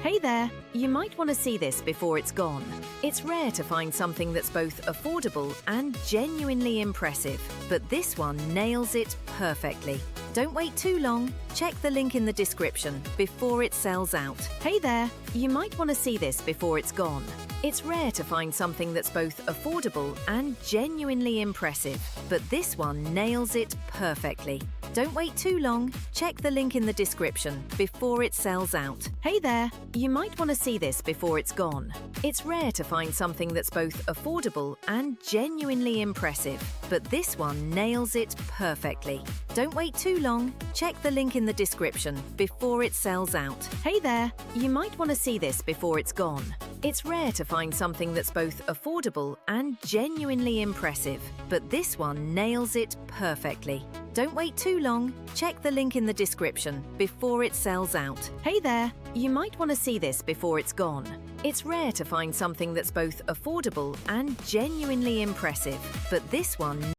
Hey there, you might want to see this before it's gone. It's rare to find something that's both affordable and genuinely impressive, but this one nails it perfectly. Don't wait too long. Check the link in the description before it sells out. Hey there, you might want to see this before it's gone. It's rare to find something that's both affordable and genuinely impressive, but this one nails it perfectly. Don't wait too long. Check the link in the description before it sells out. Hey there, you might want to see this before it's gone. It's rare to find something that's both affordable and genuinely impressive, but this one nails it perfectly. Don't wait too long. Check the link in the description before it sells out. Hey there, you might want to see this before it's gone. It's rare to find something that's both affordable and genuinely impressive, but this one nails it perfectly. Don't wait too long. Check the link in the description before it sells out. Hey there, you might want to see this before it's gone. It's rare to find something that's both affordable and genuinely impressive, but this one